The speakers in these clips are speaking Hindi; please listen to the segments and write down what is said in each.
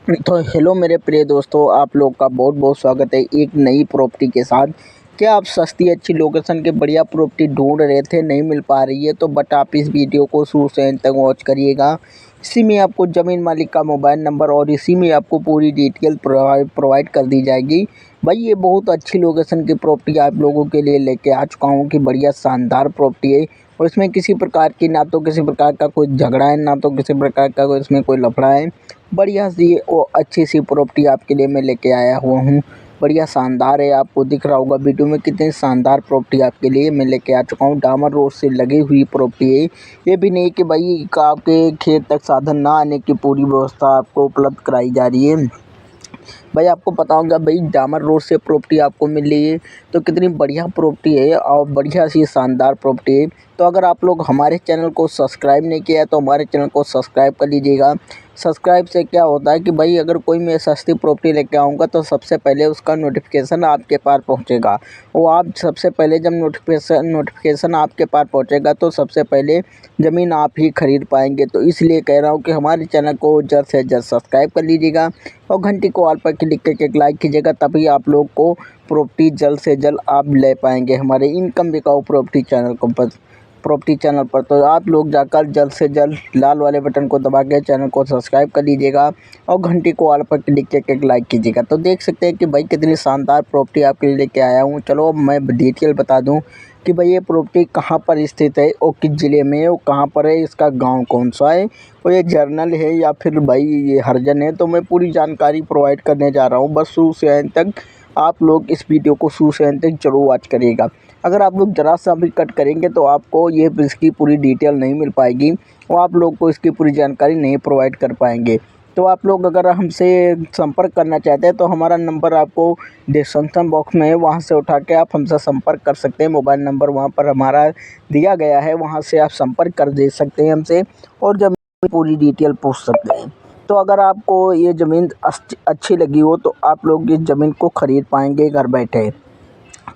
तो हेलो मेरे प्रिय दोस्तों, आप लोग का बहुत बहुत स्वागत है एक नई प्रॉपर्टी के साथ। क्या आप सस्ती अच्छी लोकेशन के बढ़िया प्रॉपर्टी ढूंढ रहे थे, नहीं मिल पा रही है तो बट आप इस वीडियो को शुरू से अंत तक वॉच करिएगा। इसी में आपको ज़मीन मालिक का मोबाइल नंबर और इसी में आपको पूरी डिटेल प्रोवाइड कर दी जाएगी। भाई ये बहुत अच्छी लोकेशन की प्रॉपर्टी आप लोगों के लिए लेके आ चुका हूँ कि बढ़िया शानदार प्रॉपर्टी है और इसमें किसी प्रकार की ना तो किसी प्रकार का कोई झगड़ा है, ना तो किसी प्रकार का कोई इसमें कोई लफड़ा है। बढ़िया सी और अच्छी सी प्रॉपर्टी आपके लिए मैं लेके आया हुआ हूँ। बढ़िया शानदार है, आपको दिख रहा होगा वीडियो में कितनी शानदार प्रॉपर्टी आपके लिए मैं लेके आ चुका हूँ। डामर रोड से लगी हुई प्रॉपर्टी है। ये भी नहीं कि भाई का आपके खेत तक साधन ना आने की पूरी व्यवस्था आपको उपलब्ध कराई जा रही है। भाई आपको पता होगा भाई डामर रोड से प्रॉपर्टी आपको मिल रही है तो कितनी बढ़िया प्रॉपर्टी है और बढ़िया सी शानदार प्रॉपर्टी है। तो अगर आप लोग हमारे चैनल को सब्सक्राइब नहीं किया है तो हमारे चैनल को सब्सक्राइब कर लीजिएगा। सब्सक्राइब से क्या होता है कि भाई अगर कोई मैं सस्ती प्रॉपर्टी लेके आऊँगा तो सबसे पहले उसका नोटिफिकेशन आपके पास पहुँचेगा। वो आप सबसे पहले जब नोटिफिकेशन आपके पास पहुँचेगा तो सबसे पहले ज़मीन आप ही खरीद पाएंगे। तो इसलिए कह रहा हूँ कि हमारे चैनल को जल्द से जल्द सब्सक्राइब कर लीजिएगा और घंटी को ऑल पर क्लिक करके एक लाइक कीजिएगा, तभी आप लोग को प्रॉपर्टी जल्द से जल्द आप ले पाएंगे हमारे इनकम बिकाऊ प्रॉपर्टी चैनल पर। तो आप लोग जाकर जल्द से जल्द लाल वाले बटन को दबा के चैनल को सब्सक्राइब कर लीजिएगा और घंटी को ऑल पर क्लिक करके एक लाइक कीजिएगा। तो देख सकते हैं कि भाई कितनी शानदार प्रॉपर्टी आपके लिए लेके आया हूँ। चलो अब मैं डिटेल बता दूँ कि भाई ये प्रॉपर्टी कहाँ पर स्थित है और किस ज़िले में है और कहाँ पर है, इसका गांव कौन सा है और ये जर्नल है या फिर भाई ये हरिजन है। तो मैं पूरी जानकारी प्रोवाइड करने जा रहा हूँ, बस शुरू से अंत तक आप लोग इस वीडियो को शुरू से अंत तक जरूर वॉच करिएगा। अगर आप लोग ज़रा सा भी कट करेंगे तो आपको ये इसकी पूरी डिटेल नहीं मिल पाएगी और आप लोग को इसकी पूरी जानकारी नहीं प्रोवाइड कर पाएंगे। तो आप लोग अगर हमसे संपर्क करना चाहते हैं तो हमारा नंबर आपको डिस्क्रिप्शन बॉक्स में है, वहाँ से उठा के आप हमसे संपर्क कर सकते हैं। मोबाइल नंबर वहाँ पर हमारा दिया गया है, वहाँ से आप संपर्क कर दे सकते हैं हमसे और जब पूरी डिटेल पूछ सकते हैं। तो अगर आपको ये ज़मीन अच्छी लगी हो तो आप लोग इस ज़मीन को ख़रीद पाएंगे घर बैठे।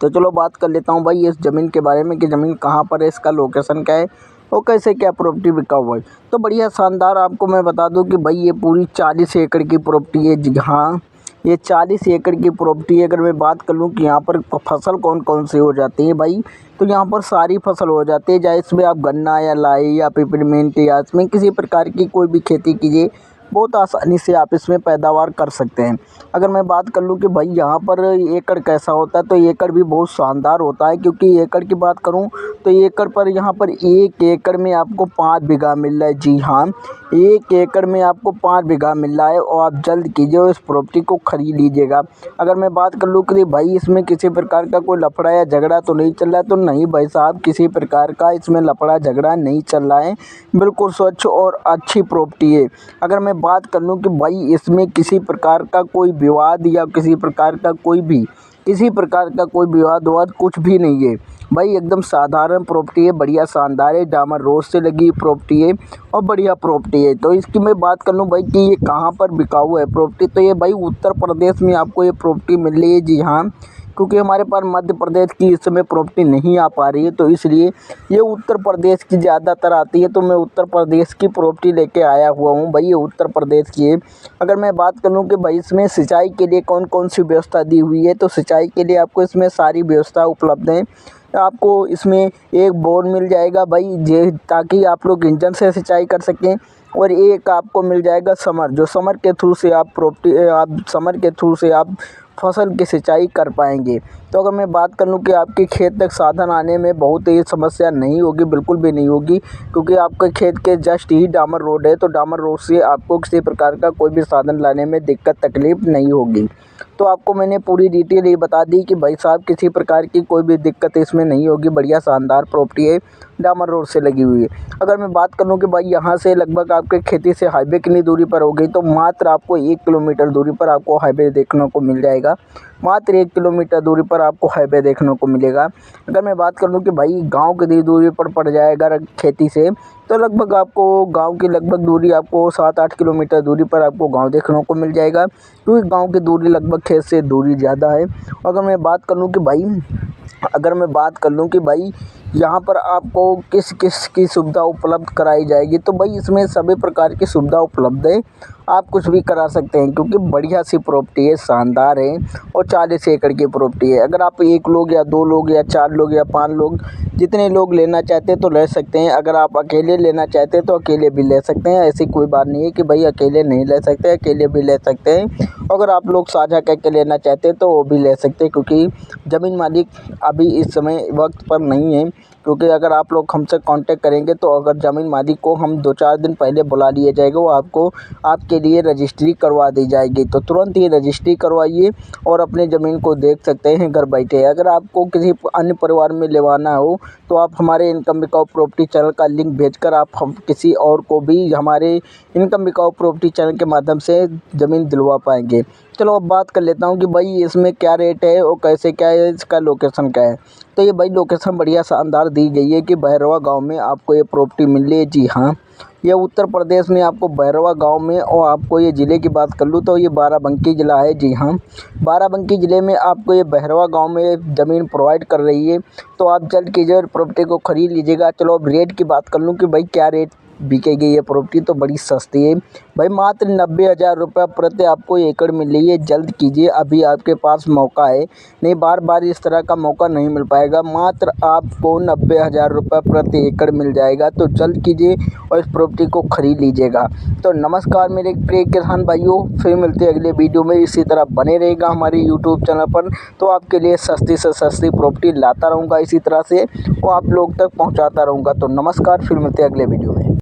तो चलो बात कर लेता हूँ भाई इस ज़मीन के बारे में कि ज़मीन कहाँ पर है, इसका लोकेशन क्या है और कैसे क्या प्रॉपर्टी बिका हुआ है। तो बढ़िया शानदार आपको मैं बता दूं कि भाई ये पूरी 40 एकड़ की प्रॉपर्टी है। जी हाँ, ये 40 एकड़ की प्रॉपर्टी है। अगर मैं बात कर लूँ कि यहाँ पर फसल कौन कौन सी हो जाती है भाई, तो यहाँ पर सारी फसल हो जाती है। चाहे इसमें आप गन्ना या लाई या पिपरमिंट या इसमें किसी प्रकार की कोई भी खेती कीजिए, बहुत आसानी से आप इसमें पैदावार कर सकते हैं। अगर मैं बात कर लूँ कि भाई यहाँ पर एकड़ कैसा होता है, तो एकड़ भी बहुत शानदार होता है। क्योंकि एकड़ की बात करूँ तो एकड़ पर यहाँ पर 1 एकड़ में आपको 5 बीघा मिल रहा है। जी हाँ, 1 एकड़ में आपको 5 बीघा मिल रहा है और आप जल्द कीजिए और इस प्रॉपर्टी को खरीद लीजिएगा। अगर मैं बात कर लूँ कि भाई इसमें किसी प्रकार का कोई लफड़ा या झगड़ा तो नहीं चल रहा है, तो नहीं भाई साहब, किसी प्रकार का इसमें लफड़ा झगड़ा नहीं चल रहा है। बिल्कुल स्वच्छ और अच्छी प्रॉपर्टी है। अगर मैं बात कर लूँ कि भाई इसमें किसी प्रकार का कोई विवाद या किसी प्रकार का कोई विवाद कुछ भी नहीं है। भाई एकदम साधारण प्रॉपर्टी है, बढ़िया शानदार है, डामर रोड से लगी प्रॉपर्टी है और बढ़िया प्रॉपर्टी है। तो इसकी मैं बात कर लूँ भाई कि ये कहाँ पर बिकाऊ है प्रॉपर्टी, तो ये भाई उत्तर प्रदेश में आपको ये प्रॉपर्टी मिल रही है। जी हाँ, क्योंकि हमारे पास मध्य प्रदेश की इस समय प्रॉपर्टी नहीं आ पा रही है, तो इसलिए ये उत्तर प्रदेश की ज़्यादातर आती है। तो मैं उत्तर प्रदेश की प्रॉपर्टी लेके आया हुआ हूँ। भाई ये उत्तर प्रदेश की है। अगर मैं बात करूँ कि भाई इसमें सिंचाई के लिए कौन कौन सी व्यवस्था दी हुई है, तो सिंचाई के लिए आपको इसमें सारी व्यवस्था उपलब्ध है। आपको इसमें एक बोर मिल जाएगा भाई, जे ताकि आप लोग इंजन से सिंचाई कर सकें, और एक आपको मिल जाएगा समर, जो समर के थ्रू से आप फसल की सिंचाई कर पाएंगे। तो अगर मैं बात कर लूँ कि आपके खेत तक साधन आने में बहुत ही समस्या नहीं होगी, बिल्कुल भी नहीं होगी, क्योंकि आपके खेत के जस्ट ही डामर रोड है। तो डामर रोड से आपको किसी प्रकार का कोई भी साधन लाने में दिक्कत तकलीफ नहीं होगी। तो आपको मैंने पूरी डिटेल ये बता दी कि भाई साहब किसी प्रकार की कोई भी दिक्कत इसमें नहीं होगी। बढ़िया शानदार प्रॉपर्टी है, डामर रोड से लगी हुई है। अगर मैं बात करूँ कि भाई यहाँ से लगभग आपके खेती से हाईवे कितनी दूरी पर होगी, तो मात्र आपको 1 किलोमीटर दूरी पर आपको हाईवे देखने को मिल जाएगा। मात्र 1 किलोमीटर दूरी पर आपको हाईवे देखने को मिलेगा। अगर मैं बात कर लूँ कि भाई गांव की दूरी पर पड़ जाएगा खेती से, तो लगभग आपको गांव की लगभग दूरी आपको 7-8 किलोमीटर दूरी पर आपको गांव देखने को मिल जाएगा, क्योंकि गांव की दूरी लगभग खेत से दूरी ज़्यादा है। अगर मैं बात कर लूँ कि भाई यहाँ पर आपको किस किस की सुविधा उपलब्ध कराई जाएगी, तो भाई इसमें सभी प्रकार की सुविधा उपलब्ध है। आप कुछ भी करा सकते हैं क्योंकि बढ़िया सी प्रॉपर्टी है, शानदार है और 40 एकड़ की प्रॉपर्टी है। अगर आप 1 लोग या 2 लोग या 4 लोग या 5 लोग जितने लोग लेना चाहते हैं तो ले सकते हैं। अगर आप अकेले लेना चाहते हैं तो अकेले भी ले सकते हैं। ऐसी कोई बात नहीं है कि भाई अकेले नहीं ले सकते, अकेले भी ले सकते हैं। अगर आप लोग साझा करके लेना चाहते हैं तो वो भी ले सकते हैं क्योंकि ज़मीन मालिक अभी इस समय वक्त पर नहीं है। क्योंकि अगर आप लोग हमसे कांटेक्ट करेंगे तो अगर ज़मीन मालिक को हम 2-4 दिन पहले बुला लिया जाएगा, वो आपके लिए रजिस्ट्री करवा दी जाएगी। तो तुरंत ही रजिस्ट्री करवाइए और अपनी ज़मीन को देख सकते हैं घर बैठे। अगर आपको किसी अन्य परिवार में लेवाना हो तो आप हमारे इनकम बिकाऊ प्रॉपर्टी चैनल का लिंक भेजकर आप हम किसी और को भी हमारे इनकम बिकाऊ प्रॉपर्टी चैनल के माध्यम से ज़मीन दिलवा पाएंगे। चलो अब बात कर लेता हूँ कि भाई इसमें क्या रेट है और कैसे क्या है, इसका लोकेशन क्या है। तो ये भाई लोकेशन बढ़िया शानदार दी गई है कि भैरवा गांव में आपको ये प्रॉपर्टी मिल रही है। जी हाँ, ये उत्तर प्रदेश में आपको भैरवा गांव में, और आपको ये ज़िले की बात कर लूँ तो ये बाराबंकी ज़िला है। जी हाँ, बाराबंकी ज़िले में आपको ये भैरवा गांव में ज़मीन प्रोवाइड कर रही है। तो आप जल्द कीजिए और प्रॉपर्टी को ख़रीद लीजिएगा। चलो अब रेट की बात कर लूँ कि भाई क्या रेट बिकेगी ये प्रॉपर्टी, तो बड़ी सस्ती है भाई, मात्र 90,000 रुपये प्रति आपको एकड़ मिल रही है। जल्द कीजिए, अभी आपके पास मौका है, नहीं बार बार इस तरह का मौका नहीं मिल पाएगा। मात्र आपको 90,000 रुपये प्रति एकड़ मिल जाएगा। तो जल्द कीजिए और इस प्रॉपर्टी को ख़रीद लीजिएगा। तो नमस्कार मेरे प्रिय किसान भाइयों, फिर मिलते हैं अगले वीडियो में। इसी तरह बने रहेगा हमारे यूट्यूब चैनल पर, तो आपके लिए सस्ती से सस्ती प्रॉपर्टी लाता रहूँगा इसी तरह से, और आप लोग तक पहुँचाता रहूँगा। तो नमस्कार, फिर मिलते हैं अगले वीडियो में।